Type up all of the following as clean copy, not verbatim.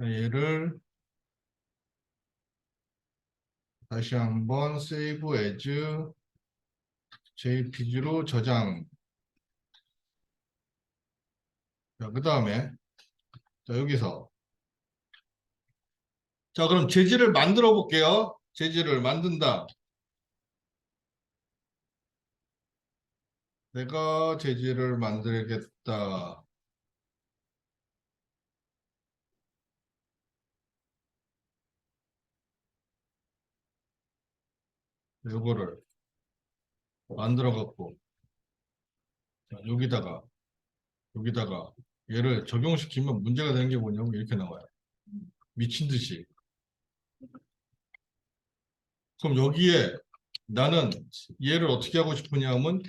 자, 얘를 다시 한번 save as jpg로 저장. 자, 그 다음에 자, 여기서 자, 그럼 재질을 만들어 볼게요. 재질을 만든다. 내가 재질을 만들겠다. 요거를 만들어 갖고 여기다가 얘를 적용시키면 문제가 되는 게 뭐냐면 이렇게 나와요. 미친 듯이. 그럼 여기에 나는 얘를 어떻게 하고 싶으냐면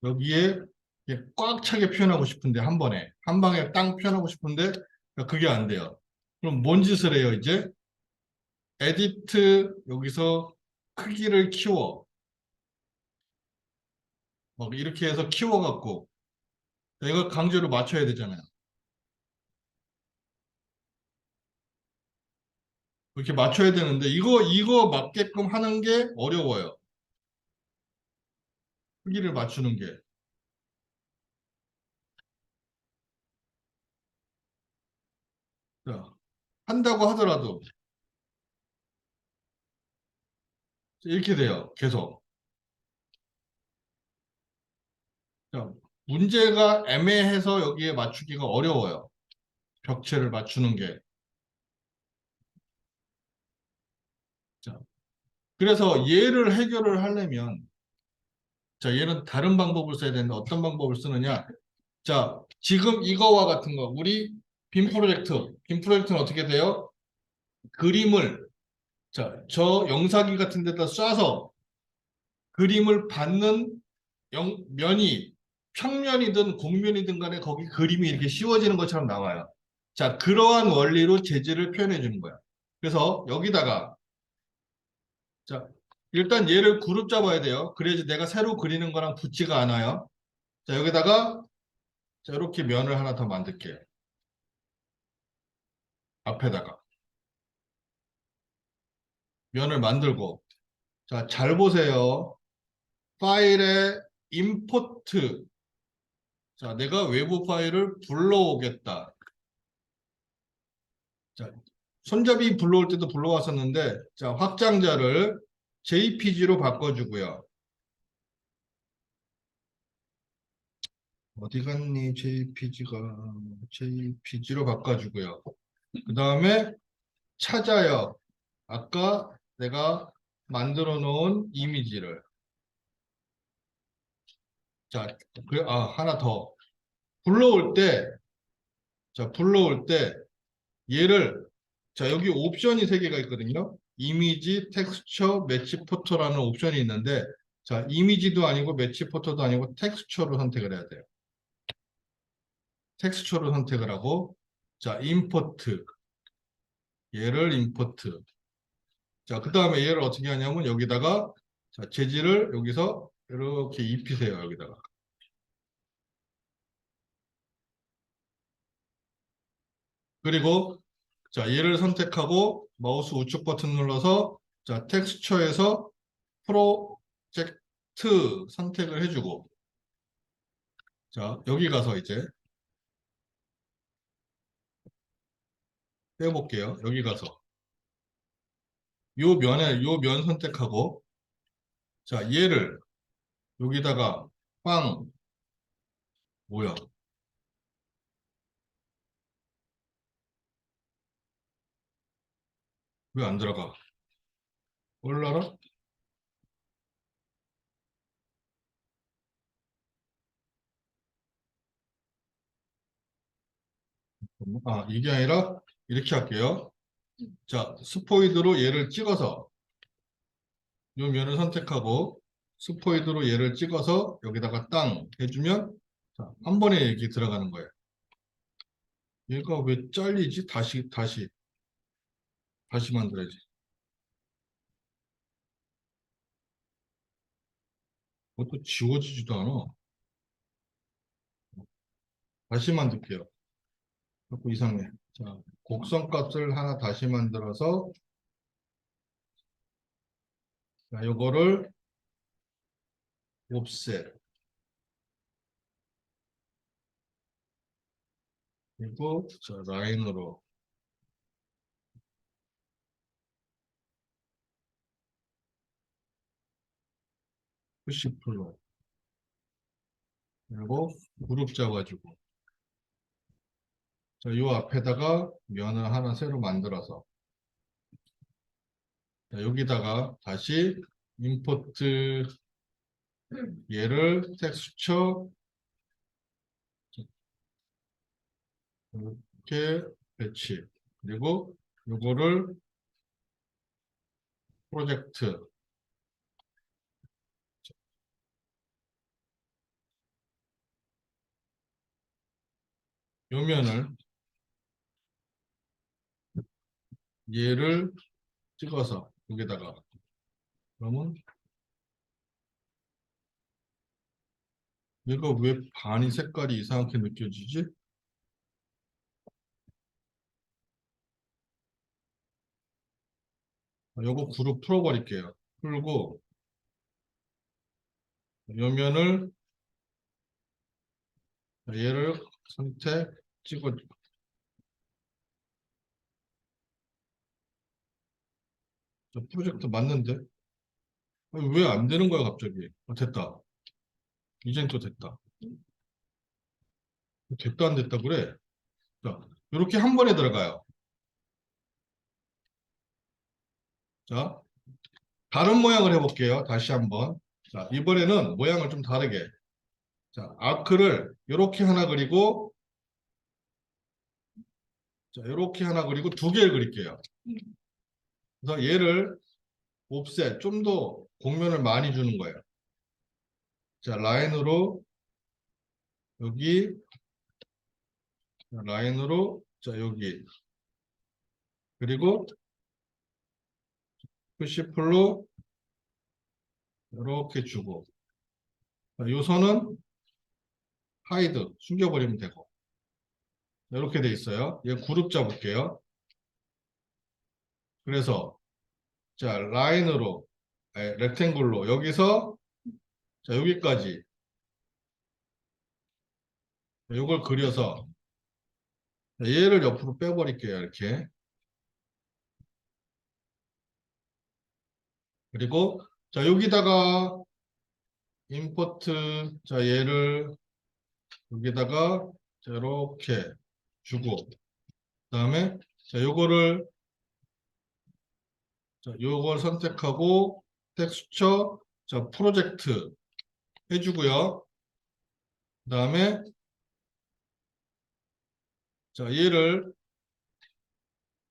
여기에 이렇게 꽉 차게 표현하고 싶은데 한 번에 한 방에 땅 표현하고 싶은데 그게 안 돼요. 그럼 뭔 짓을 해요 이제? 에디트 여기서 크기를 키워. 막 이렇게 해서 키워갖고 이걸 강제로 맞춰야 되잖아요. 이렇게 맞춰야 되는데 이거 맞게끔 하는 게 어려워요. 크기를 맞추는 게. 자, 한다고 하더라도 이렇게 돼요. 계속. 자, 문제가 애매해서 여기에 맞추기가 어려워요. 벽체를 맞추는 게. 자, 그래서 얘를 해결을 하려면 자, 얘는 다른 방법을 써야 되는데 어떤 방법을 쓰느냐? 자, 지금 이거와 같은 거 우리 빔 프로젝트는 어떻게 돼요? 그림을 자, 저 영상기 같은 데다 쏴서 그림을 받는 면이 평면이든 곡면이든 간에 거기 그림이 이렇게 씌워지는 것처럼 나와요. 자, 그러한 원리로 재질을 표현해 주는 거야. 그래서 여기다가 자, 일단 얘를 그룹 잡아야 돼요. 그래야지 내가 새로 그리는 거랑 붙지가 않아요. 자, 여기다가 자, 이렇게 면을 하나 더 만들게요. 앞에다가 면을 만들고 자, 잘 보세요. 파일에 임포트 자, 내가 외부 파일을 불러오겠다. 자, 손잡이 불러올 때도 불러왔었는데 자, 확장자를 JPG로 바꿔주고요. 어디 갔니? JPG로 바꿔주고요. 그 다음에 찾아요. 아까 내가 만들어 놓은 이미지를 자, 하나 더 불러올 때 자, 불러올 때 얘를 자, 여기 옵션이 세 개가 있거든요. 이미지, 텍스처, 매치 포토라는 옵션이 있는데 자, 이미지도 아니고 매치 포토도 아니고 텍스처로 선택을 해야 돼요. 텍스처로 선택을 하고 자, 임포트 얘를 임포트 자, 그 다음에 얘를 어떻게 하냐면 여기다가 자, 재질을 여기서 이렇게 입히세요. 여기다가 그리고 자, 얘를 선택하고 마우스 우측 버튼 눌러서 자, 텍스처에서 프로젝트 선택을 해주고 자, 여기 가서 이제 빼볼게요. 여기 가서 요 면 선택하고 자, 얘를 여기다가 빵 뭐야? 왜 안 들어가? 올라라? 이게 아니라 이렇게 할게요. 자, 스포이드로 얘를 찍어서 요 면을 선택하고 스포이드로 얘를 찍어서 여기다가 땅 해주면 자, 한 번에 이렇게 들어가는 거예요. 얘가 왜 잘리지? 다시 만들어야지. 그것도 지워지지도 않아. 다시 만들게요. 자꾸 이상해. 자, 곡선값을 하나 다시 만들어서 자, 요거를 옵셋 그리고 자, 라인으로 푸시 플로 그리고 그룹 잡아주고 자, 요 앞에다가 면을 하나 새로 만들어서 자, 여기다가 다시 임포트 얘를 텍스처 이렇게 배치 그리고 요거를 프로젝트 요 면을 얘를 찍어서 여기다가 그러면 얘가 왜 반이 색깔이 이상하게 느껴지지? 요거 그룹 풀어버릴게요. 풀고 요 면을 얘를 선택 찍어 프로젝트 맞는데 왜 안 되는 거야 갑자기? 됐다. 이젠 또 됐다. 됐다 안 됐다 그래? 자, 이렇게 한 번에 들어가요. 자, 다른 모양을 해볼게요. 다시 한번. 자, 이번에는 모양을 좀 다르게. 자, 아크를 이렇게 하나 그리고 자, 이렇게 하나 그리고 두 개를 그릴게요. 그래서 얘를 옵셋 좀 더 곡면을 많이 주는 거예요. 자, 라인으로 여기 라인으로 자, 여기 그리고 푸시플로 이렇게 주고 이 선은 하이드 숨겨버리면 되고 이렇게 돼 있어요. 얘 그룹 잡을게요. 그래서 자 라인으로 렉탱글로 여기서 자 여기까지 이걸 그려서 얘를 옆으로 빼버릴게요. 이렇게 그리고 자 여기다가 임포트 자 얘를 여기다가 자, 이렇게 주고 그다음에 자 요거를 자 요걸 선택하고 텍스처 자 프로젝트 해주고요. 그다음에 자 얘를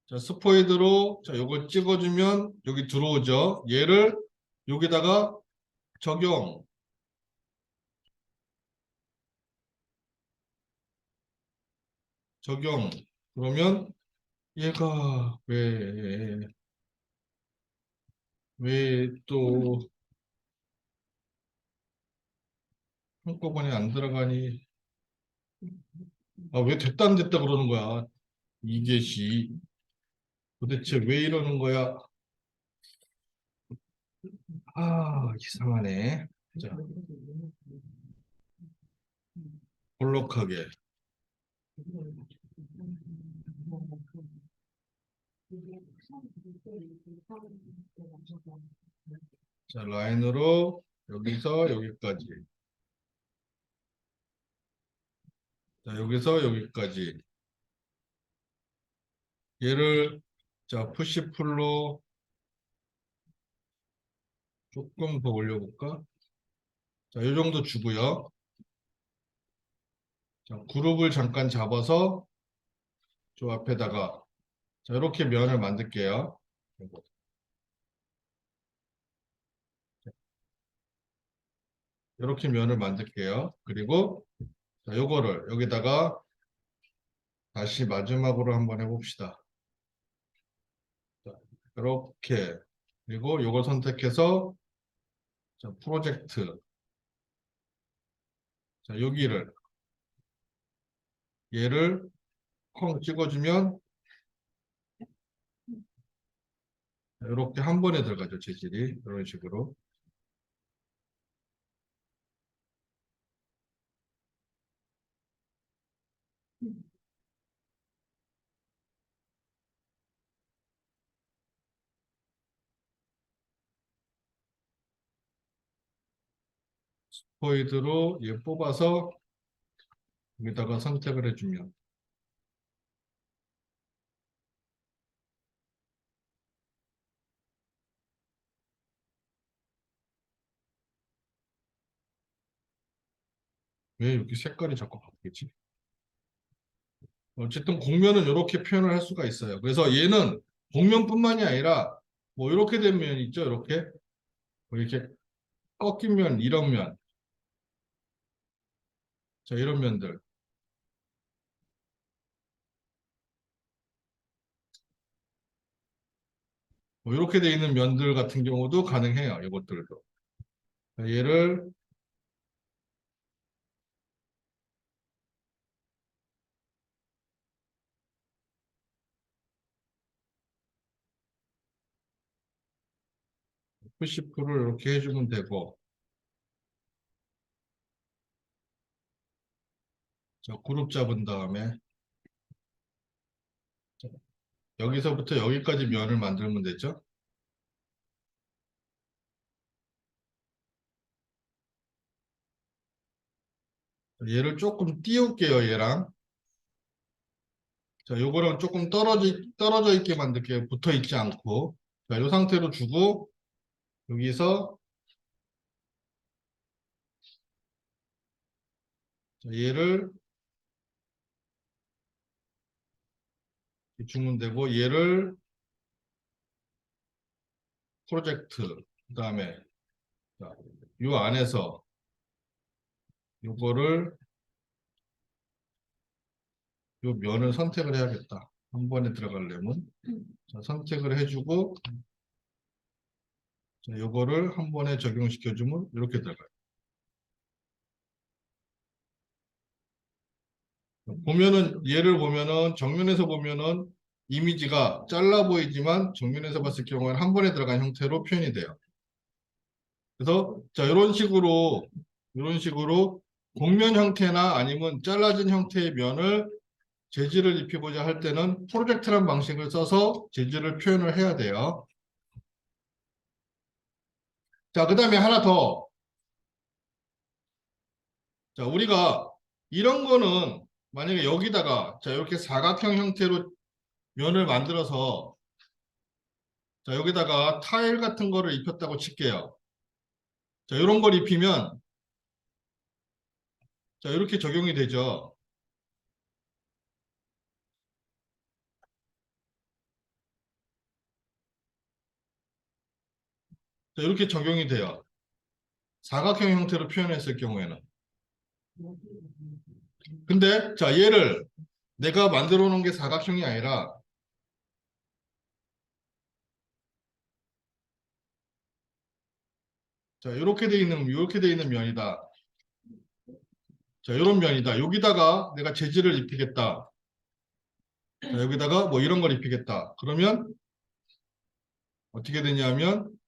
자 스포이드로 자 요걸 찍어주면 여기 들어오죠. 얘를 여기다가 적용 적용 그러면 얘가 왜 또 한꺼번에 안 들어가니 아 왜 됐다 안 됐다 그러는 거야 이게시 도대체 왜 이러는 거야 아 이상하네 자 볼록하게 자 라인으로 여기서 여기까지 자 여기서 여기까지 얘를 자 푸시풀로 조금 더 올려볼까 자 이 정도 주고요 자 그룹을 잠깐 잡아서 저 앞에다가 자 이렇게 면을 만들게요 이렇게 면을 만들게요 그리고 자 요거를 여기다가 다시 마지막으로 한번 해봅시다 자, 이렇게 그리고 요걸 선택해서 자 프로젝트 자 여기를 얘를 콩 찍어주면 이렇게 한 번에 들어가죠. 재질이 이런 식으로. 포이드로 얘 뽑아서 여기다가 선택을 해주면 왜 이렇게 색깔이 자꾸 바뀌지? 어쨌든 곡면은 이렇게 표현을 할 수가 있어요. 그래서 얘는 곡면뿐만이 아니라 뭐 이렇게 된 면 있죠. 이렇게 뭐 이렇게 꺾인 면, 이런 면, 자 이런 면들 뭐 이렇게 돼 있는 면들 같은 경우도 가능해요. 이것들도. 자, 얘를 F10를 이렇게 해주면 되고 자 그룹 잡은 다음에 자, 여기서부터 여기까지 면을 만들면 되죠. 얘를 조금 띄울게요. 얘랑 자 요거랑 조금 떨어져 있게 만들게요. 붙어 있지 않고 자, 이 상태로 주고 여기서 자, 얘를 주면 되고 얘를 프로젝트 그다음에 자, 요 안에서 요거를 요 면을 선택을 해야겠다. 한 번에 들어가려면 자, 선택을 해주고 자, 요거를 한 번에 적용시켜주면 이렇게 들어가요. 보면은 얘를 보면은 정면에서 보면은 이미지가 잘라 보이지만 정면에서 봤을 경우에는 한 번에 들어간 형태로 표현이 돼요. 그래서 자 이런 식으로 곡면 형태나 아니면 잘라진 형태의 면을 재질을 입히고자 할 때는 프로젝트란 방식을 써서 재질을 표현을 해야 돼요. 자, 그 다음에 하나 더. 자, 우리가 이런 거는 만약에 여기다가 자, 이렇게 사각형 형태로 면을 만들어서 자, 여기다가 타일 같은 거를 입혔다고 칠게요. 자, 이런 걸 입히면 자, 이렇게 적용이 되죠. 자, 이렇게 적용이 돼요. 사각형 형태로 표현했을 경우에는. 근데 자, 얘를 내가 만들어 놓은 게 사각형이 아니라 자, 이렇게 돼 있는 면이다. 자, 이런 면이다. 여기다가 내가 재질을 입히겠다. 자, 여기다가 뭐 이런 걸 입히겠다. 그러면 어떻게 되냐면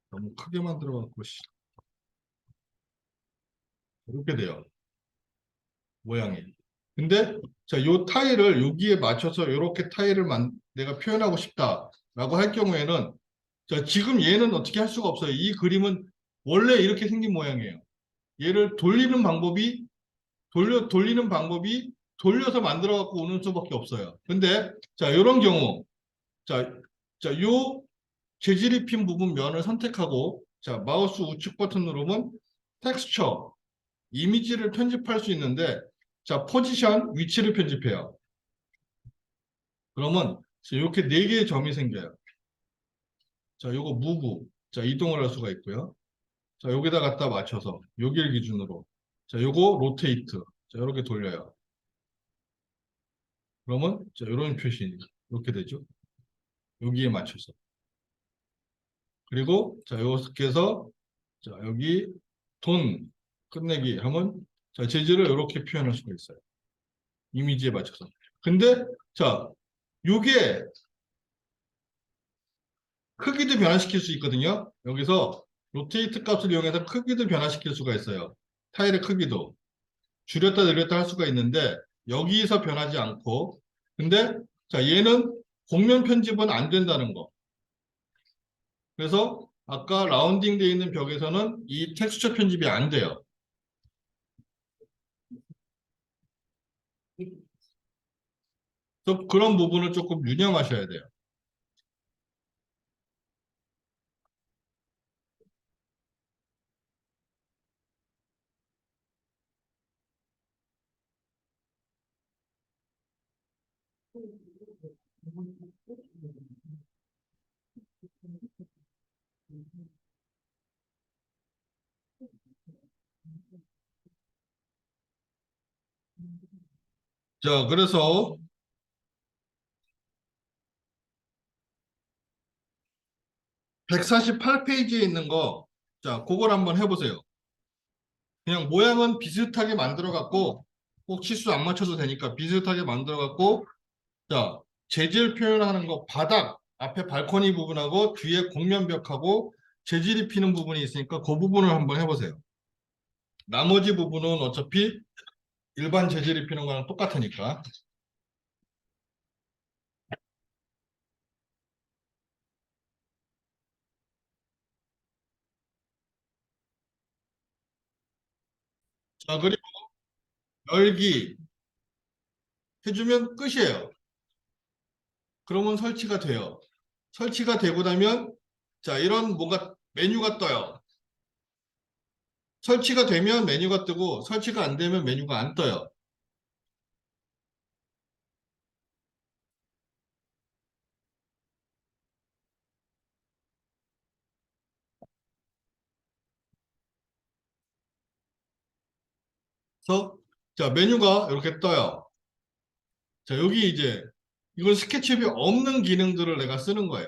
너무 크게 만들어 갖고 이렇게 돼요. 모양이. 근데 자, 요 타일을 여기에 맞춰서 이렇게 타일을 내가 표현하고 싶다라고 할 경우에는 자, 지금 얘는 어떻게 할 수가 없어요. 이 그림은 원래 이렇게 생긴 모양이에요. 얘를 돌리는 방법이 돌려서 만들어 갖고 오는 수밖에 없어요. 근데 자, 이런 경우 자, 요 재질 입힌 부분 면을 선택하고 자, 마우스 우측 버튼 누르면 텍스처 이미지를 편집할 수 있는데 자, 포지션 위치를 편집해요. 그러면 이렇게 네 개의 점이 생겨요. 자, 요거 무브. 자, 이동을 할 수가 있고요. 자, 여기다 갖다 맞춰서 여기를 기준으로 자, 요거 로테이트. 자, 이렇게 돌려요. 그러면 자, 이런 표시 이렇게 되죠. 여기에 맞춰서. 그리고 자, 이렇게 해서 자, 여기 돈 끝내기 하면 자, 재질을 이렇게 표현할 수가 있어요. 이미지에 맞춰서. 근데 자, 요게 크기도 변화시킬 수 있거든요. 여기서 로테이트 값을 이용해서 크기도 변화시킬 수가 있어요. 타일의 크기도 줄였다 늘렸다 할 수가 있는데 여기서 변하지 않고 근데 자 얘는 곡면 편집은 안 된다는 거. 그래서 아까 라운딩 되어 있는 벽에서는 이 텍스처 편집이 안 돼요. 그래서 그런 부분을 조금 유념하셔야 돼요. 자, 그래서 148페이지에 있는 거, 자, 그걸 한번 해보세요. 그냥 모양은 비슷하게 만들어 갖고 꼭 치수 안 맞춰도 되니까 비슷하게 만들어 갖고 자 재질 표현하는 거 바닥 앞에 발코니 부분하고 뒤에 곡면벽하고 재질 입히는 부분이 있으니까 그 부분을 한번 해보세요. 나머지 부분은 어차피 일반 재질 입히는 거랑 똑같으니까. 자 그리고 열기 해주면 끝이에요. 그러면 설치가 돼요. 설치가 되고 나면 자 이런 뭔가 메뉴가 떠요. 설치가 되면 메뉴가 뜨고 설치가 안 되면 메뉴가 안 떠요. 그래서 자 메뉴가 이렇게 떠요. 자 여기 이제 이건 스케치업이 없는 기능들을 내가 쓰는 거예요.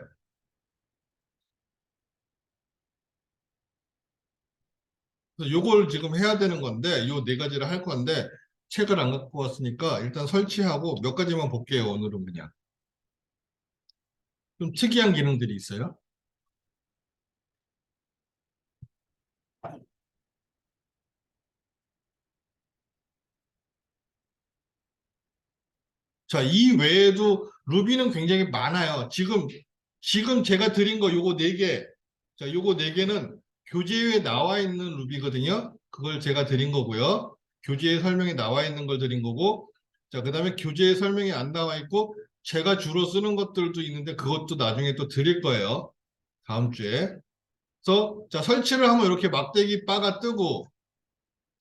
그래서 요걸 지금 해야 되는 건데 요 네 가지를 할 건데 책을 안 갖고 왔으니까 일단 설치하고 몇 가지만 볼게요. 오늘은 그냥 좀 특이한 기능들이 있어요. 자, 이 외에도 루비는 굉장히 많아요. 지금 제가 드린 거 요거 네 개. 자, 요거 네 개는 교재에 나와 있는 루비거든요. 그걸 제가 드린 거고요. 교재에 설명에 나와 있는 걸 드린 거고. 자, 그다음에 교재에 설명이 안 나와 있고 제가 주로 쓰는 것들도 있는데 그것도 나중에 또 드릴 거예요. 다음 주에. 그래서 자, 설치를 하면 이렇게 막대기 바가 뜨고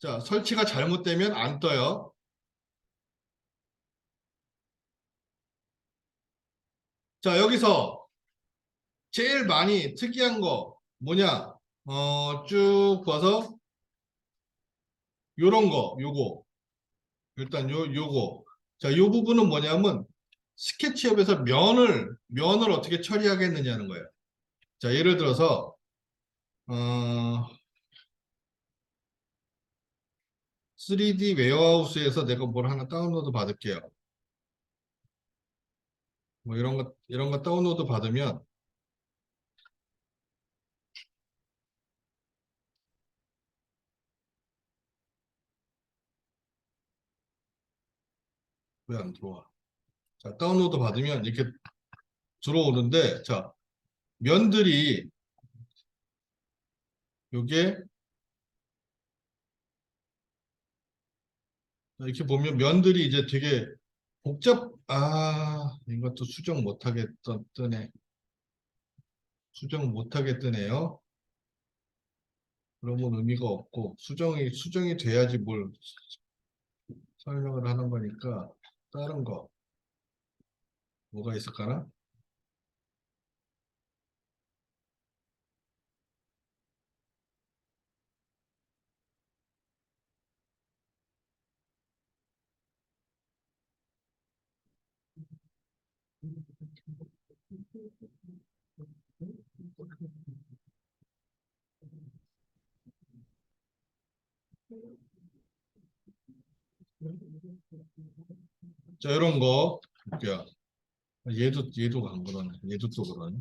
자, 설치가 잘못되면 안 떠요. 자, 여기서 제일 많이 특이한 거 뭐냐? 쭉 봐서 요런 거, 요거. 일단 요거. 자, 요 부분은 뭐냐면 스케치업에서 면을 어떻게 처리하겠느냐는 거예요. 자, 예를 들어서 어, 3D 웨어하우스에서 내가 뭘 하나 다운로드 받을게요. 뭐 이런 거 다운로드 받으면 왜 안 들어와? 자, 다운로드 받으면 이렇게 들어오는데 자, 면들이 요게 이렇게 보면 면들이 이제 되게 이것도 수정 못하게 뜨네. 수정 못하게 뜨네요. 그러면 의미가 없고, 수정이 돼야지 뭘 설명을 하는 거니까, 다른 거, 뭐가 있을까나? 자, 이런 거 볼게요. 얘도 안 그러네. 얘도 또 그러네.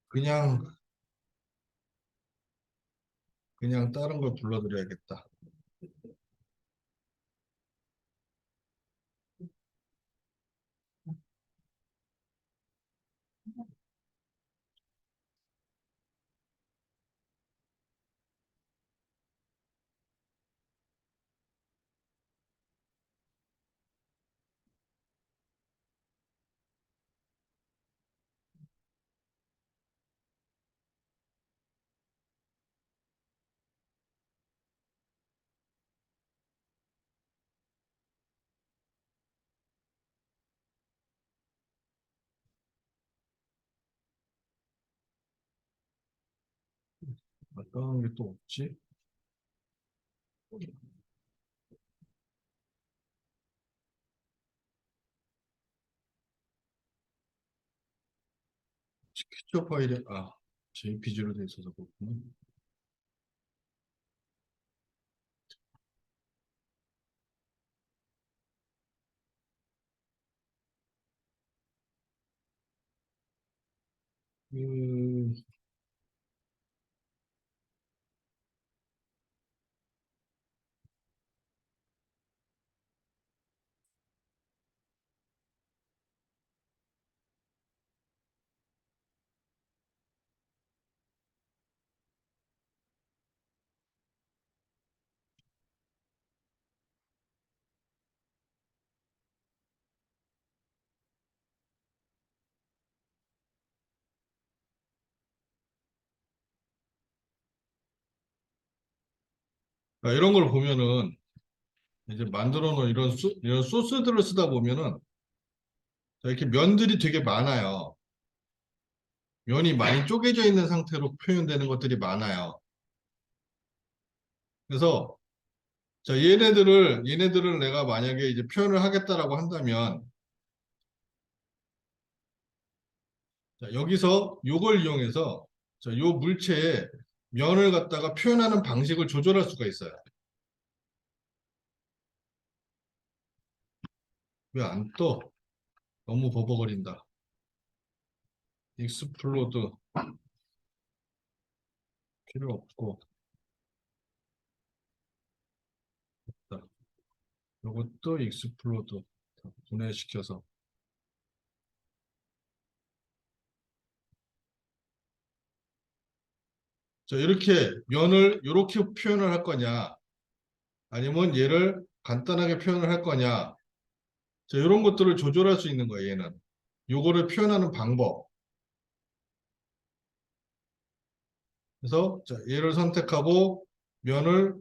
그냥, 그냥 다른 걸 불러드려야겠다. 어떤 게 또 없지? 캡처 파일에, JPG로 돼 있어서 그렇구나. 음, 이런 걸 보면은, 이제 만들어 놓은 이런 소스들을 쓰다 보면은, 이렇게 면들이 되게 많아요. 면이 많이 쪼개져 있는 상태로 표현되는 것들이 많아요. 그래서, 자, 얘네들을 내가 만약에 이제 표현을 하겠다라고 한다면, 자, 여기서 요걸 이용해서, 자, 요 물체에 면을 갖다가 표현하는 방식을 조절할 수가 있어요. 왜 안 떠? 너무 버벅거린다. 익스플로드 필요 없고, 자, 요것도 익스플로드 분해시켜서. 자, 이렇게 면을 이렇게 표현을 할 거냐, 아니면 얘를 간단하게 표현을 할 거냐, 자, 이런 것들을 조절할 수 있는 거예요, 얘는. 요거를 표현하는 방법. 그래서, 자, 얘를 선택하고 면을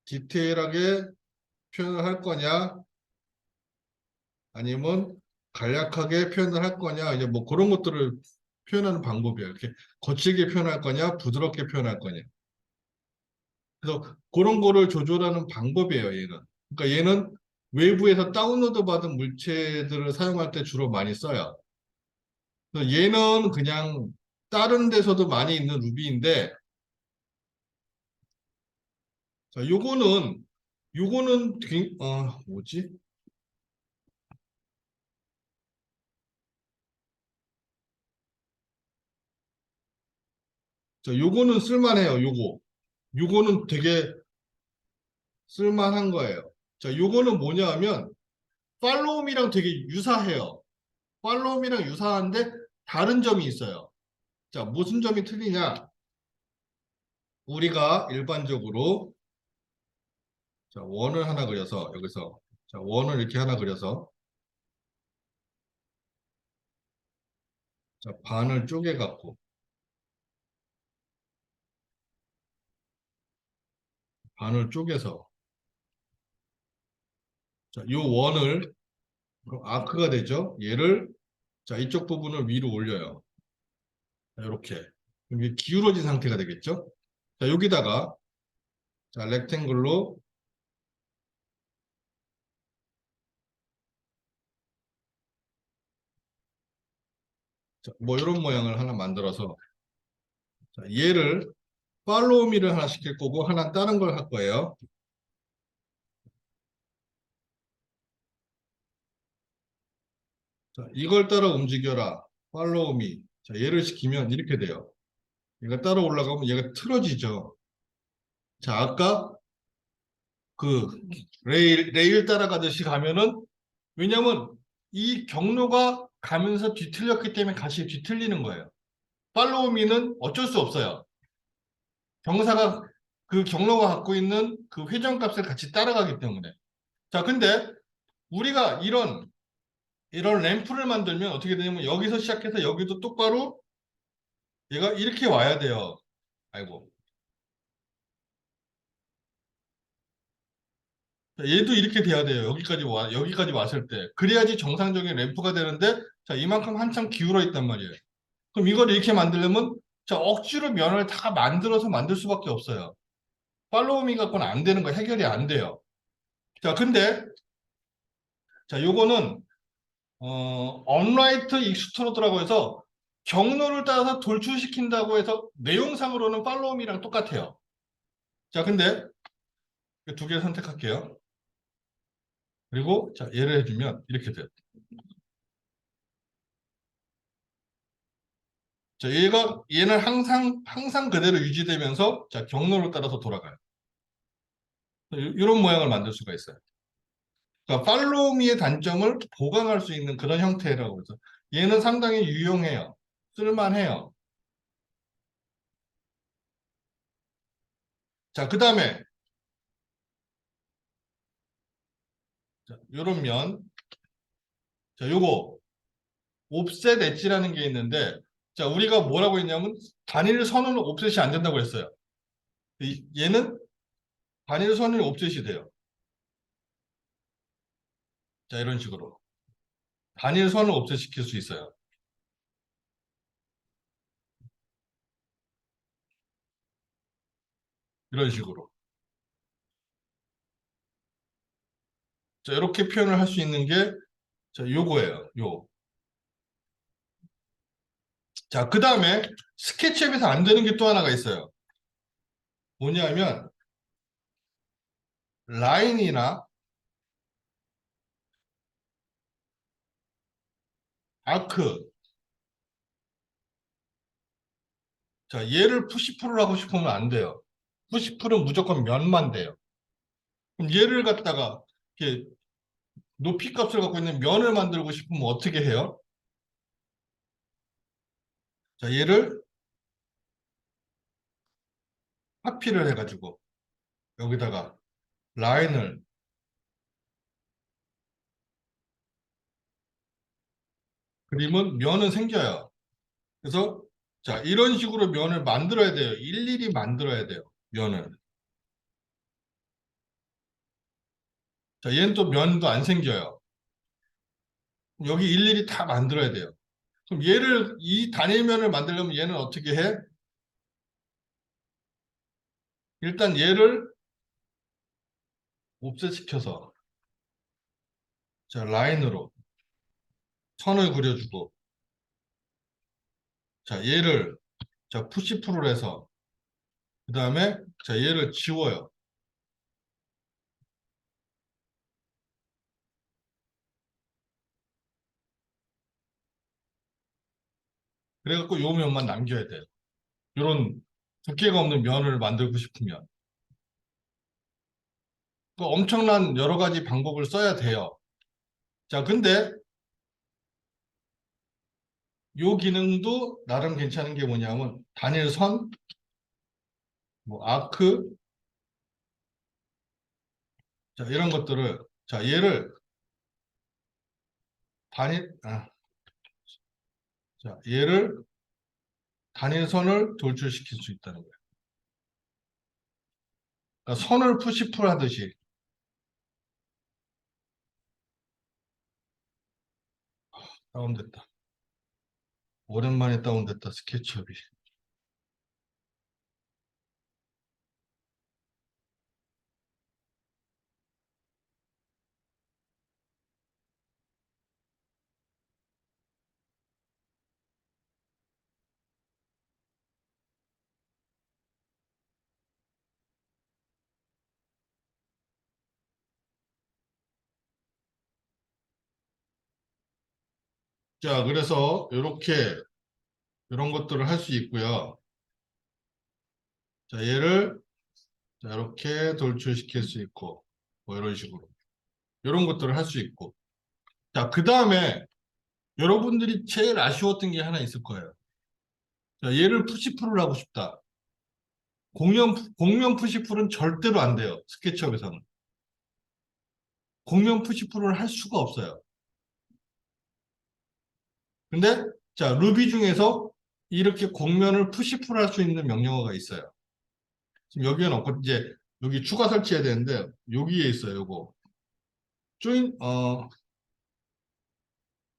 디테일하게 표현을 할 거냐, 아니면 간략하게 표현을 할 거냐, 이제 뭐 그런 것들을 표현하는 방법이에요. 이렇게 거칠게 표현할 거냐, 부드럽게 표현할 거냐. 그래서 그런 거를 조절하는 방법이에요, 얘는. 그러니까 얘는 외부에서 다운로드 받은 물체들을 사용할 때 주로 많이 써요. 그래서 얘는 그냥 다른 데서도 많이 있는 루비인데, 자, 요거는 뭐지? 자, 요거는 쓸만해요, 요거. 요거는 되게 쓸만한 거예요. 자, 요거는 뭐냐 하면, 팔로움이랑 되게 유사해요. 팔로움이랑 유사한데, 다른 점이 있어요. 자, 무슨 점이 틀리냐? 우리가 일반적으로 자, 원을 하나 그려서 여기서 자, 원을 이렇게 하나 그려서 자, 반을 쪼개 갖고 반을 쪼개서 자, 요 원을 그럼 아크가 되죠. 얘를 자, 이쪽 부분을 위로 올려요. 자, 이렇게. 그럼 이게 기울어진 상태가 되겠죠? 자, 여기다가 자, 렉탱글로 자, 뭐 이런 모양을 하나 만들어서 자, 얘를 팔로우 미를 하나 시킬 거고 하나 다른 걸 할 거예요. 자, 이걸 따라 움직여라. 팔로우 미. 자, 얘를 시키면 이렇게 돼요. 얘가 따라 올라가면 얘가 틀어지죠. 자, 아까 그 레일 따라가듯이 가면은 왜냐면 이 경로가 가면서 뒤틀렸기 때문에 같이 뒤틀리는 거예요. 팔로우 미는 어쩔 수 없어요. 경사가 그 경로가 갖고 있는 그 회전값을 같이 따라가기 때문에. 자, 근데 우리가 이런 램프를 만들면 어떻게 되냐면 여기서 시작해서 여기도 똑바로 얘가 이렇게 와야 돼요. 아이고. 자, 얘도 이렇게 돼야 돼요. 여기까지 왔을 때. 그래야지 정상적인 램프가 되는데, 자, 이만큼 한참 기울어 있단 말이에요. 그럼 이걸 이렇게 만들려면, 자, 억지로 면을 다 만들어서 만들 수밖에 없어요. 팔로우미 갖고는 안 되는 거, 해결이 안 돼요. 자, 근데, 자, 요거는, 언라이트 익스트로드라고 해서 경로를 따라서 돌출시킨다고 해서 내용상으로는 팔로우미랑 똑같아요. 자, 근데, 두 개 선택할게요. 그리고, 자, 얘를 해주면 이렇게 돼요. 자, 얘는 항상 그대로 유지되면서, 자, 경로를 따라서 돌아가요. 이런 모양을 만들 수가 있어요. 그러니까 팔로우미의 단점을 보강할 수 있는 그런 형태라고 해서 얘는 상당히 유용해요. 쓸만해요. 자, 그 다음에 요런 면, 자, 요거 옵셋 엣지라는 게 있는데, 자, 우리가 뭐라고 했냐면 단일 선은 옵셋이 안 된다고 했어요. 얘는 단일 선이 옵셋이 돼요. 자, 이런 식으로 단일 선을 옵셋 시킬 수 있어요. 이런 식으로. 자, 이렇게 표현을 할 수 있는 게, 자, 요거예요. 요. 자, 그 다음에 스케치업에서 안 되는 게 또 하나가 있어요. 뭐냐면 라인이나 아크. 자, 얘를 푸시풀을 하고 싶으면 안 돼요. 푸시풀은 무조건 면만 돼요. 그럼 얘를 갖다가 이렇게 높이 값을 갖고 있는 면을 만들고 싶으면 어떻게 해요? 자, 얘를 하피를 해가지고 여기다가 라인을 그리면 면은 생겨요. 그래서 자, 이런 식으로 면을 만들어야 돼요. 일일이 만들어야 돼요. 면을. 자, 얘는 또 면도 안 생겨요. 여기 일일이 다 만들어야 돼요. 그럼 이 단일면을 만들려면 얘는 어떻게 해? 일단 얘를 옵셋시켜서 자, 라인으로 선을 그려주고 자, 얘를 자, 푸시풀을 해서 그 다음에 자, 얘를 지워요. 그래갖고 요 면만 남겨야 돼요. 이런 두께가 없는 면을 만들고 싶으면 그 엄청난 여러 가지 방법을 써야 돼요. 자, 근데 요 기능도 나름 괜찮은 게 뭐냐면 단일선, 뭐 아크, 자, 이런 것들을 자, 얘를 얘를 단일선을 돌출시킬 수 있다는 거예요. 그러니까 선을 푸시풀 하듯이 다운됐다. 오랜만에 다운됐다. 스케치업이. 자, 그래서 이렇게 이런 것들을 할 수 있고요. 자, 얘를 자, 이렇게 돌출시킬 수 있고 뭐 이런 식으로 이런 것들을 할 수 있고 자, 그 다음에 여러분들이 제일 아쉬웠던 게 하나 있을 거예요. 자, 얘를 푸시풀을 하고 싶다. 공면 푸시풀은 절대로 안 돼요. 스케치업에서는. 공면 푸시풀을 할 수가 없어요. 근데 자, 루비 중에서 이렇게 공면을 푸시풀 할 수 있는 명령어가 있어요. 지금 여기에는 없고 이제 여기 추가 설치해야 되는데 여기에 있어요. 요거. 조인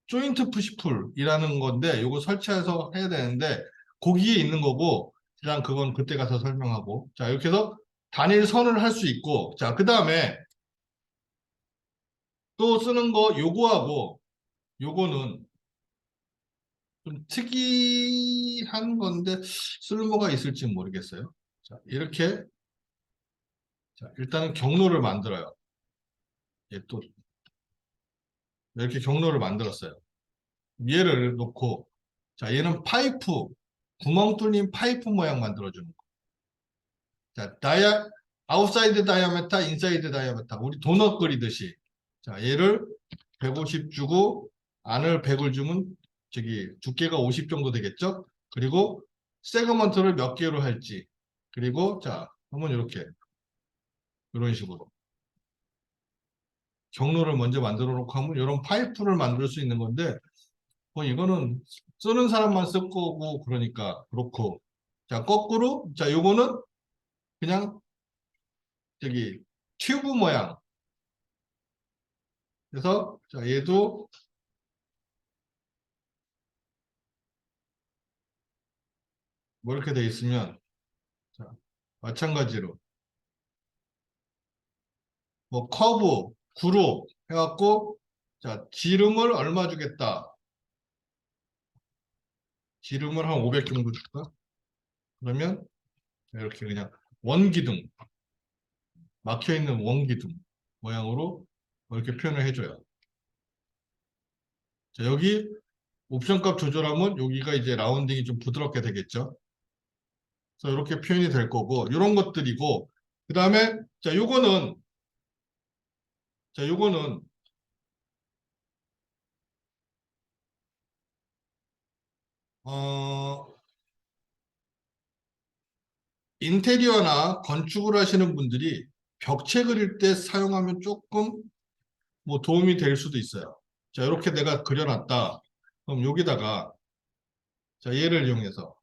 조인트 푸시풀이라는 건데 요거 설치해서 해야 되는데 거기에 있는 거고 그냥 그건 그때 가서 설명하고 자 이렇게 해서 단일 선을 할 수 있고 자 그다음에 또 쓰는 거 요거하고 요거는 좀 특이한 건데 쓸모가 있을지 모르겠어요. 자 이렇게 자 일단은 경로를 만들어요. 예, 또 이렇게 경로를 만들었어요. 얘를 놓고 자 얘는 파이프 구멍 뚫린 파이프 모양 만들어주는 거. 자 아웃사이드 다이아메타 인사이드 다이아메타 우리 도넛 그리듯이 자 얘를 150 주고 안을 100을 주면 저기 두께가 50 정도 되겠죠? 그리고 세그먼트를 몇 개로 할지 그리고 자 한번 이렇게 이런 식으로 경로를 먼저 만들어 놓고 하면 이런 파이프를 만들 수 있는 건데 뭐 이거는 쓰는 사람만 쓸 거고 그러니까 그렇고 자 거꾸로 자 요거는 그냥 저기 튜브 모양 그래서 자 얘도 뭐 이렇게 돼 있으면 자 마찬가지로 뭐 커브 그룹 해갖고 자 지름을 얼마 주겠다 지름을 한 500 정도 줄까 그러면 이렇게 그냥 원기둥 막혀있는 원기둥 모양으로 뭐 이렇게 표현을 해줘요 자 여기 옵션 값 조절하면 여기가 이제 라운딩이 좀 부드럽게 되겠죠. 그래서 이렇게 표현이 될 거고 이런 것들이고 그 다음에 자 요거는 어 인테리어나 건축을 하시는 분들이 벽체 그릴 때 사용하면 조금 뭐 도움이 될 수도 있어요. 자 이렇게 내가 그려놨다. 그럼 여기다가 자 얘를 이용해서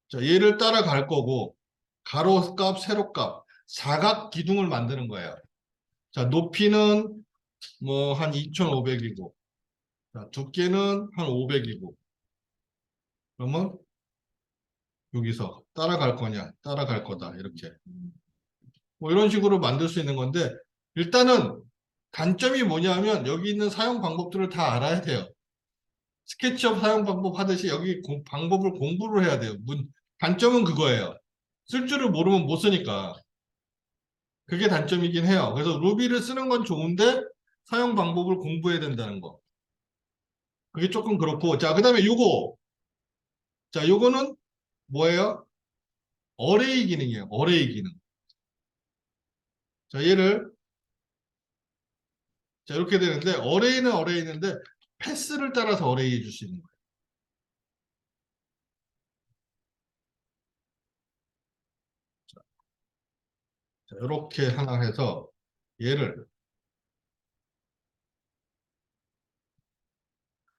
자 얘를 따라갈 거고 가로값 세로값 사각 기둥을 만드는 거예요. 자 높이는 뭐 한 2,500이고 자, 두께는 한 500이고 그러면 여기서 따라갈 거냐 따라갈 거다 이렇게 뭐 이런 식으로 만들 수 있는 건데 일단은 단점이 뭐냐면 여기 있는 사용 방법들을 다 알아야 돼요. 스케치업 사용 방법 하듯이 여기 방법을 공부를 해야 돼요. 단점은 그거예요. 쓸 줄을 모르면 못 쓰니까 그게 단점이긴 해요. 그래서 루비를 쓰는 건 좋은데 사용 방법을 공부해야 된다는 거. 그게 조금 그렇고 자 그다음에 요거 자 요거는 뭐예요? 어레이 기능이에요. 어레이 기능. 자, 얘를 자, 이렇게 되는데 어레이는 어레이인데 패스를 따라서 어레이 해줄 수 있는 거예요. 자, 이렇게 하나 해서 얘를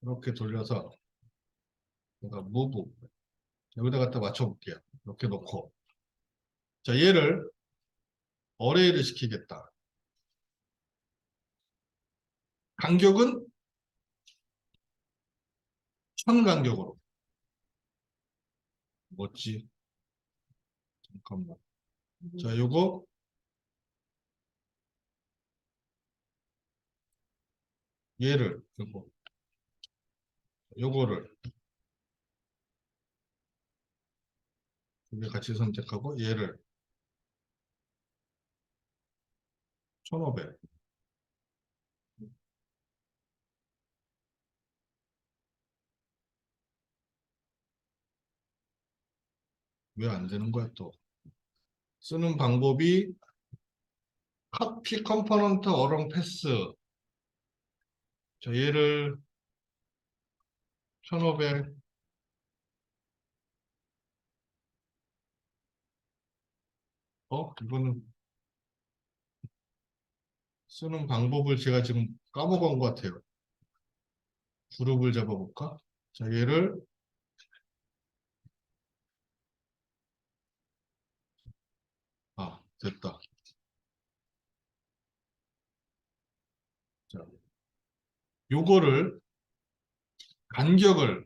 이렇게 돌려서 제가 무브 여기다 갖다 맞춰 볼게요. 이렇게 놓고 자, 얘를 어레이를 시키겠다. 간격은 1000 간격으로. 뭐지? 잠깐만. 자, 얘를 요거를 두개 같이 선택하고 얘를 1500. 왜 안 되는 거야 또? 쓰는 방법이 copy component along path. 자, 얘를 1500 이거는 쓰는 방법을 제가 지금 까먹은 것 같아요. 그룹을 잡아볼까? 자, 얘를 됐다. 자, 요거를 간격을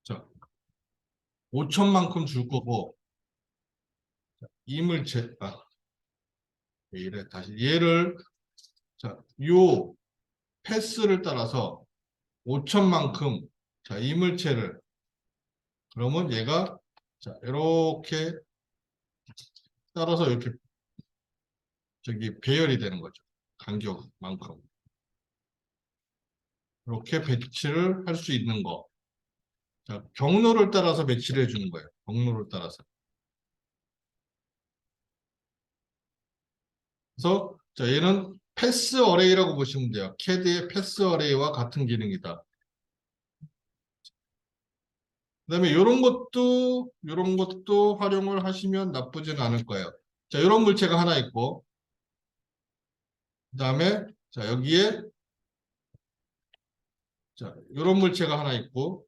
자, 5천만큼 줄 거고 이물체 왜 이래 다시 얘를 자, 요 패스를 따라서 5천만큼 자, 이물체를 그러면 얘가 자, 이렇게 따라서 이렇게 저기 배열이 되는 거죠. 간격만큼. 이렇게 배치를 할 수 있는 거. 자, 경로를 따라서 배치를 해주는 거예요. 경로를 따라서. 그래서 자, 얘는 패스 어레이라고 보시면 돼요. CAD의 패스 어레이와 같은 기능이다. 그다음에 이런 것도 활용을 하시면 나쁘진 않을 거예요. 자, 이런 물체가 하나 있고, 그다음에 자, 여기에 자, 이런 물체가 하나 있고,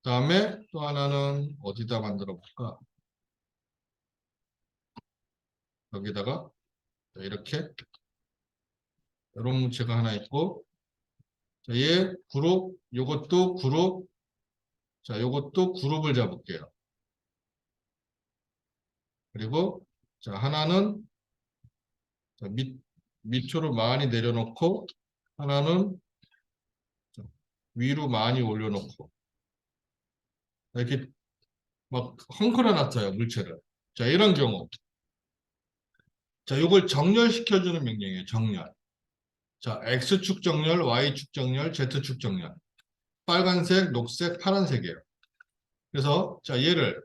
그다음에 또 하나는 어디다 만들어 볼까? 여기다가 자, 이렇게 이런 물체가 하나 있고, 자, 얘 그룹, 요것도 그룹, 자, 요것도 그룹을 잡을게요. 그리고 자, 하나는 자, 밑으로 많이 내려놓고, 하나는 위로 많이 올려놓고, 이렇게 막 헝클어 놨어요, 물체를. 자, 이런 경우. 자, 이걸 정렬시켜주는 명령이에요, 정렬. 자, X축 정렬, Y축 정렬, Z축 정렬. 빨간색, 녹색, 파란색이에요. 그래서, 자, 얘를,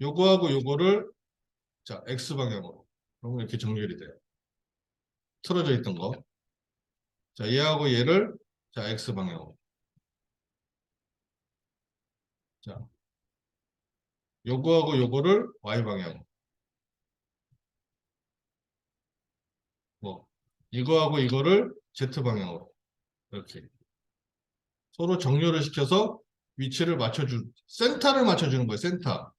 요거하고 요거를, 자, X방향으로. 그러면 이렇게 정렬이 돼요. 틀어져 있던 거. 자, 얘하고 얘를, 자, X방향으로. 자, 요거하고 요거를 Y방향으로. 뭐, 이거하고 이거를 Z방향으로. 이렇게. 서로 정렬을 시켜서 위치를 센터를 맞춰주는 거예요, 센터.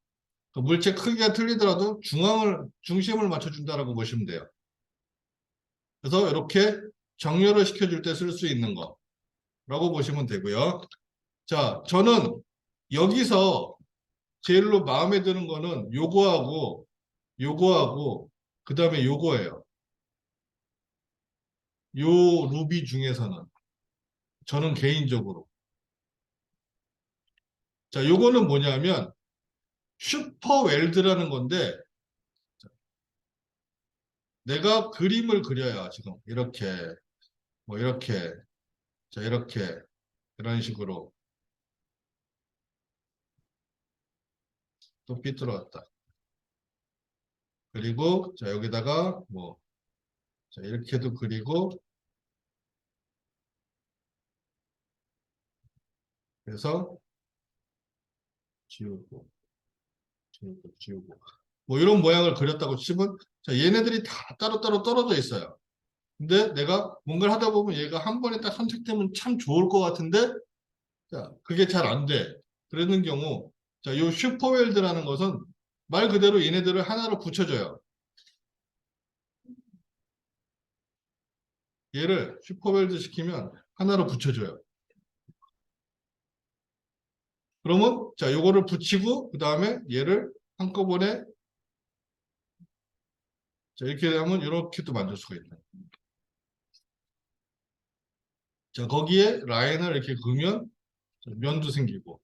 그 물체 크기가 틀리더라도 중심을 맞춰준다라고 보시면 돼요. 그래서 이렇게 정렬을 시켜줄 때 쓸 수 있는 거라고 보시면 되고요. 자, 저는 여기서 제일로 마음에 드는 거는 요거하고, 그 다음에 요거예요. 요 루비 중에서는. 저는 개인적으로. 자, 요거는 뭐냐면, 슈퍼 웰드라는 건데, 내가 그림을 그려요, 지금. 이렇게, 뭐, 이렇게, 자, 이렇게, 이런 식으로. 또 삐뚤어졌다. 그리고, 자, 여기다가, 뭐, 자, 이렇게도 그리고, 그래서, 지우고, 지우고. 뭐, 이런 모양을 그렸다고 치면, 자, 얘네들이 다 따로따로 떨어져 있어요. 근데 내가 뭔가를 하다 보면 얘가 한 번에 딱 선택되면 참 좋을 것 같은데, 자, 그게 잘 안 돼. 그러는 경우, 자, 요 슈퍼웰드라는 것은 말 그대로 얘네들을 하나로 붙여줘요. 얘를 슈퍼웰드 시키면 하나로 붙여줘요. 그러면 자 요거를 붙이고 그 다음에 얘를 한꺼번에 자 이렇게 하면 이렇게도 만들 수가 있다. 자 거기에 라인을 이렇게 그으면 자, 면도 생기고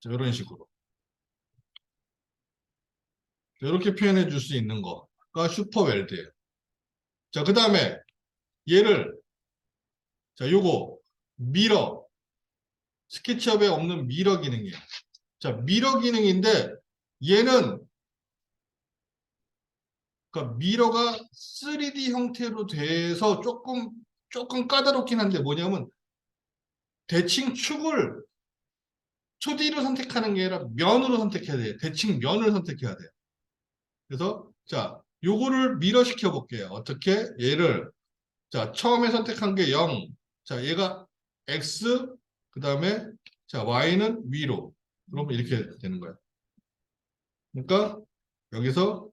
자 이런 식으로 자, 이렇게 표현해 줄 수 있는 거가 슈퍼웰드예요. 자 그 다음에 얘를 자, 요거 미러. 스케치업에 없는 미러 기능이에요. 자, 미러 기능인데 얘는 그러니까 미러가 3D 형태로 돼서 조금 까다롭긴 한데 뭐냐면 대칭 축을 2D로 선택하는 게 아니라 면으로 선택해야 돼요. 대칭 면을 선택해야 돼요. 그래서 자, 요거를 미러 시켜 볼게요. 어떻게? 얘를 자, 처음에 선택한 게 0. 자, 얘가 X 그다음에 자, Y는 위로. 그러면 이렇게 되는 거예요. 그러니까 여기서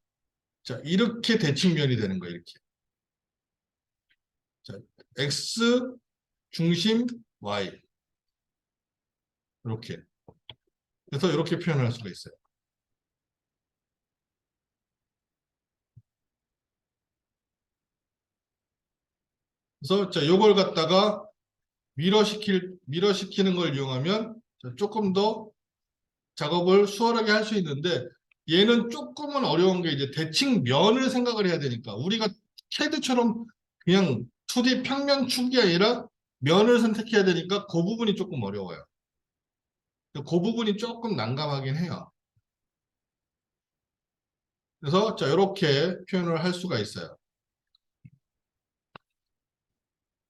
자, 이렇게 대칭면이 되는 거예요. 이렇게. 자, X 중심 Y. 이렇게. 그래서 이렇게 표현할 수가 있어요. 그래서 자, 요걸 갖다가 미러 시키는 걸 이용하면 자, 조금 더 작업을 수월하게 할 수 있는데 얘는 조금은 어려운 게 이제 대칭 면을 생각을 해야 되니까 우리가 CAD처럼 그냥 2D 평면 축이 아니라 면을 선택해야 되니까 그 부분이 조금 어려워요. 그 부분이 조금 난감하긴 해요. 그래서 자 이렇게 표현을 할 수가 있어요.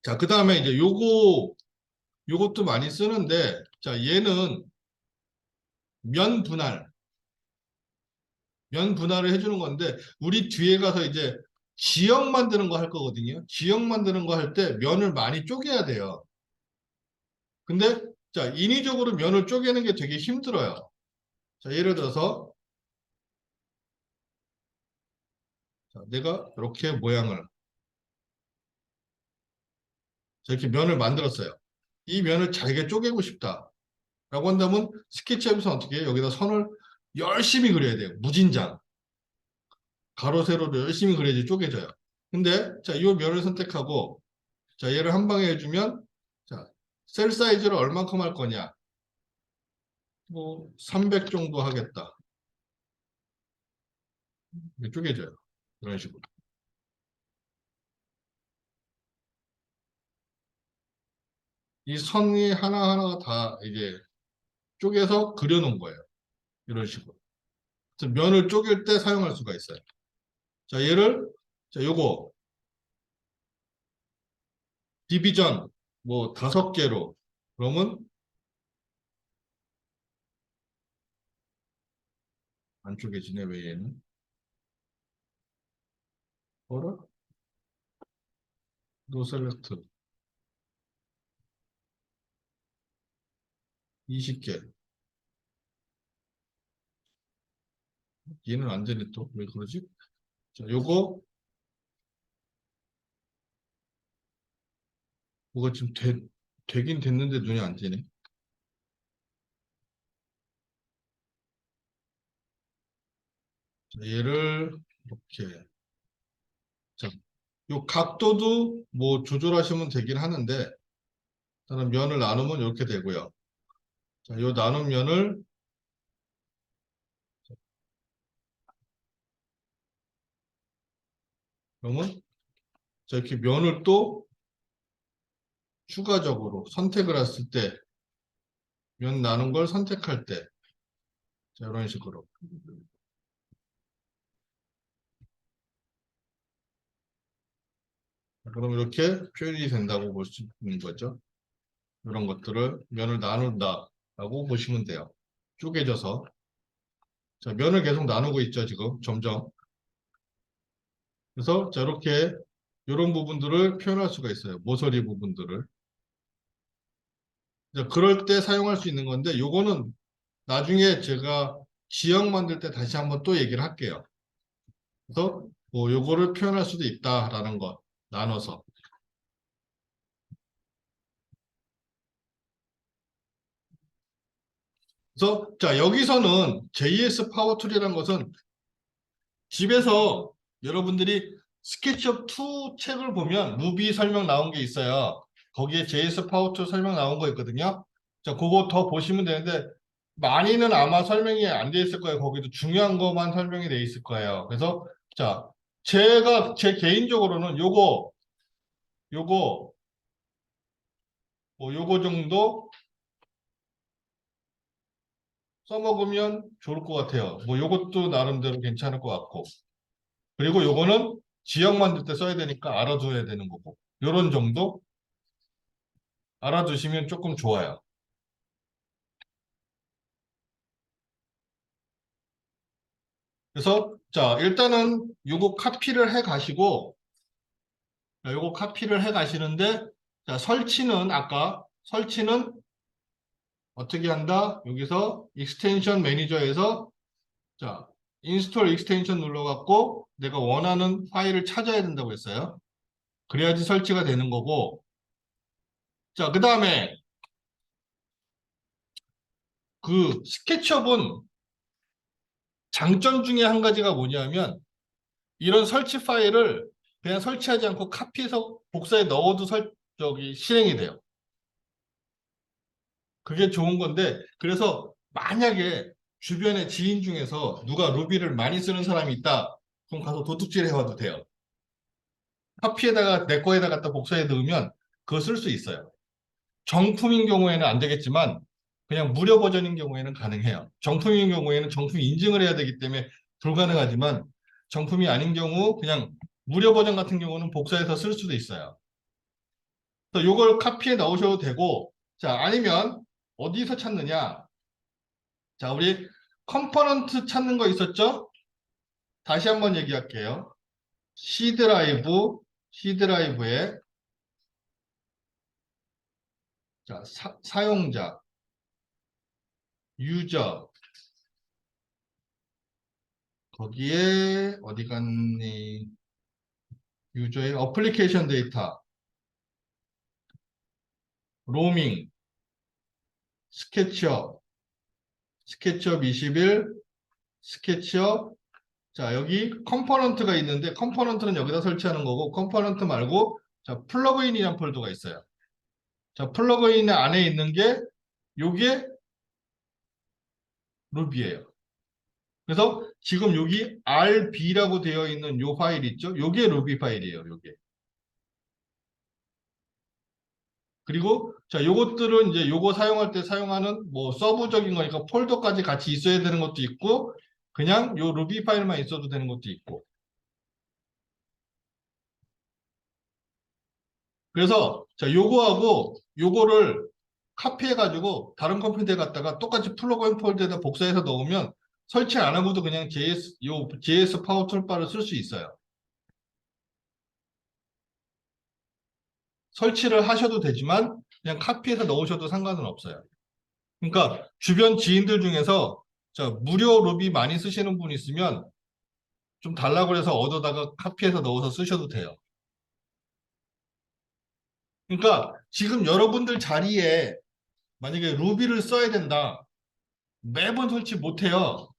자, 그 다음에 이제 요것도 많이 쓰는데 자 얘는 면 분할 면 분할을 해주는 건데 우리 뒤에 가서 이제 지역 만드는 거 할 거거든요. 지역 만드는 거 할 때 면을 많이 쪼개야 돼요. 근데 자 인위적으로 면을 쪼개는 게 되게 힘들어요. 자 예를 들어서 자, 내가 이렇게 모양을 자, 이렇게 면을 만들었어요. 이 면을 잘게 쪼개고 싶다. 라고 한다면 스케치업에서 어떻게 해요? 여기다 선을 열심히 그려야 돼요. 무진장. 가로 세로를 열심히 그려야지 쪼개져요. 근데 자, 이 면을 선택하고 자, 얘를 한 방에 해주면 자, 셀 사이즈를 얼만큼 할 거냐? 뭐 300 정도 하겠다. 이게 쪼개져요. 이런 식으로. 이 선이 하나하나가 다 이게 쪼개서 그려놓은 거예요. 이런 식으로. 그래서 면을 쪼갤 때 사용할 수가 있어요. 자, 얘를 자, 요거 디비전 뭐 5개로 그러면 안 쪼개지네 왜 얘는? 뭐라? 노 셀렉트 20개. 얘는 안 되네 또. 왜 그러지? 자, 요거 뭐가 지금 되긴 됐는데 눈이 안 띄네. 자, 얘를 이렇게 자, 요 각도도 뭐 조절하시면 되긴 하는데 저는 면을 나누면 이렇게 되고요. 자, 요 나눈 면을 그러면 자, 이렇게 면을 또 추가적으로 선택을 했을 때 면 나눈 걸 선택할 때 자, 이런 식으로 그럼 이렇게 표현이 된다고 볼 수 있는 거죠. 이런 것들을 면을 나눈다라고 보시면 돼요. 쪼개져서 자, 면을 계속 나누고 있죠, 지금 점점. 그래서 자, 이렇게 이런 부분들을 표현할 수가 있어요. 모서리 부분들을. 자, 그럴 때 사용할 수 있는 건데 요거는 나중에 제가 지역 만들 때 다시 한번 또 얘기를 할게요. 그래서 뭐 요거를 표현할 수도 있다라는 거 나눠서. 그래서 자, 여기서는 JS 파워 툴이라는 것은 집에서 여러분들이 스케치업 2 책을 보면 무비 설명 나온 게 있어요. 거기에 JS 파워2 설명 나온 거 있거든요. 자, 그거 더 보시면 되는데 많이는 아마 설명이 안 돼 있을 거예요. 거기도 중요한 것만 설명이 돼 있을 거예요. 그래서 자, 제가 제 개인적으로는 요거 뭐 요거 정도 써먹으면 좋을 것 같아요. 뭐 요것도 나름대로 괜찮을 것 같고. 그리고 요거는 지역 만들 때 써야 되니까 알아둬야 되는 거고. 요런 정도 알아두시면 조금 좋아요. 그래서 자, 일단은 요거 카피를 해 가시고 요거 카피를 해 가시는데 자, 설치는 아까 설치는 어떻게 한다? 여기서 익스텐션 매니저에서 자, 인스톨 익스텐션 눌러갖고 내가 원하는 파일을 찾아야 된다고 했어요. 그래야지 설치가 되는 거고. 자, 그 다음에 그 스케치업은 장점 중에 한 가지가 뭐냐면 이런 설치 파일을 그냥 설치하지 않고 카피해서 복사해 넣어도 실행이 돼요. 그게 좋은 건데 그래서 만약에 주변에 지인 중에서 누가 루비를 많이 쓰는 사람이 있다. 그럼 가서 도둑질 해와도 돼요. 카피에다가 내 거에다 갖다 복사해 넣으면 그거 쓸 수 있어요. 정품인 경우에는 안 되겠지만 그냥 무료 버전인 경우에는 가능해요. 정품인 경우에는 정품 인증을 해야 되기 때문에 불가능하지만 정품이 아닌 경우 그냥 무료 버전 같은 경우는 복사해서 쓸 수도 있어요. 그래서 이걸 카피해 넣으셔도 되고 자 아니면 어디서 찾느냐 자 우리 컴포넌트 찾는 거 있었죠? 다시 한번 얘기할게요. C 드라이브에 자, 사용자, 유저 거기에 어디 갔니? 유저의 어플리케이션 데이터, 로밍, 스케치업, 스케치업 21, 스케치업. 자, 여기 컴포넌트가 있는데 컴포넌트는 여기다 설치하는 거고 컴포넌트 말고 자, 플러그인이라는 폴더가 있어요. 자, 플러그인 안에 있는 게 요게 루비예요. 그래서 지금 여기 RB라고 되어 있는 요 파일 있죠? 요게 루비 파일이에요, 요게. 그리고 자, 요것들은 이제 요거 사용할 때 사용하는 뭐 서브적인 거니까 폴더까지 같이 있어야 되는 것도 있고 그냥 요 루비 파일만 있어도 되는 것도 있고. 그래서 자, 요거하고 요거를 카피해 가지고 다른 컴퓨터에 갖다가 똑같이 플러그인 폴더에다 복사해서 넣으면 설치 안 하고도 그냥 JS 파워 툴바를 쓸 수 있어요. 설치를 하셔도 되지만 그냥 카피해서 넣으셔도 상관은 없어요. 그러니까 주변 지인들 중에서 자, 무료 루비 많이 쓰시는 분 있으면 좀 달라고 그래서 얻어다가 카피해서 넣어서 쓰셔도 돼요. 그러니까 지금 여러분들 자리에 만약에 루비를 써야 된다. 매번 설치 못 해요.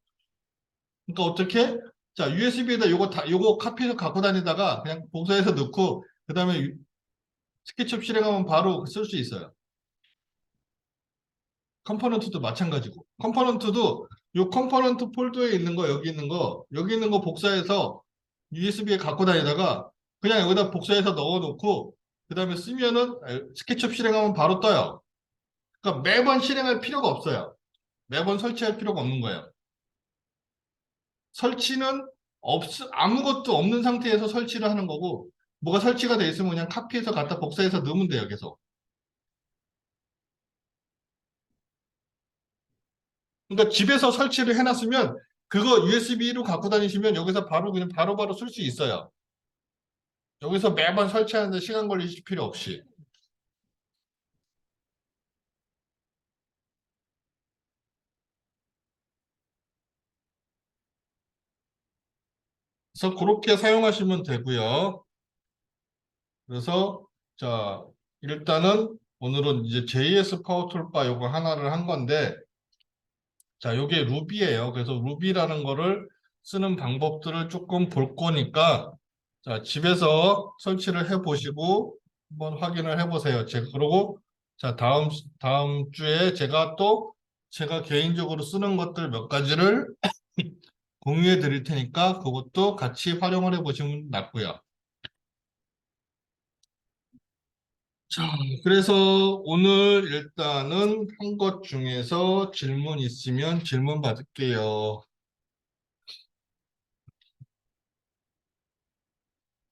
그러니까 어떻게? 자, USB에다 요거 카피해서 갖고 다니다가 그냥 복사해서 넣고 그다음에 스케치업 실행하면 바로 쓸 수 있어요. 컴포넌트도 마찬가지고. 컴포넌트도 요 컴포넌트 폴더에 있는 거, 여기 있는 거 복사해서 USB에 갖고 다니다가 그냥 여기다 복사해서 넣어놓고 그 다음에 쓰면은 스케치업 실행하면 바로 떠요. 그러니까 매번 실행할 필요가 없어요. 매번 설치할 필요가 없는 거예요. 설치는 아무것도 없는 상태에서 설치를 하는 거고 뭐가 설치가 돼 있으면 그냥 카피해서 갖다 복사해서 넣으면 돼요, 계속. 그러니까 집에서 설치를 해놨으면 그거 USB로 갖고 다니시면 여기서 바로 그냥 바로바로 쓸 수 있어요. 여기서 매번 설치하는데 시간 걸리실 필요 없이. 그래서 그렇게 사용하시면 되고요. 그래서 자 일단은 오늘은 이제 JS 파워 툴바 요거 하나를 한 건데 자 요게 루비예요. 그래서 루비라는 거를 쓰는 방법들을 조금 볼 거니까 자 집에서 설치를 해 보시고 한번 확인을 해 보세요. 제가 그러고 자 다음 주에 제가 개인적으로 쓰는 것들 몇 가지를 공유해 드릴 테니까 그것도 같이 활용을 해 보시면 낫고요. 자, 그래서 오늘 일단은 한 것 중에서 질문 있으면 질문 받을게요.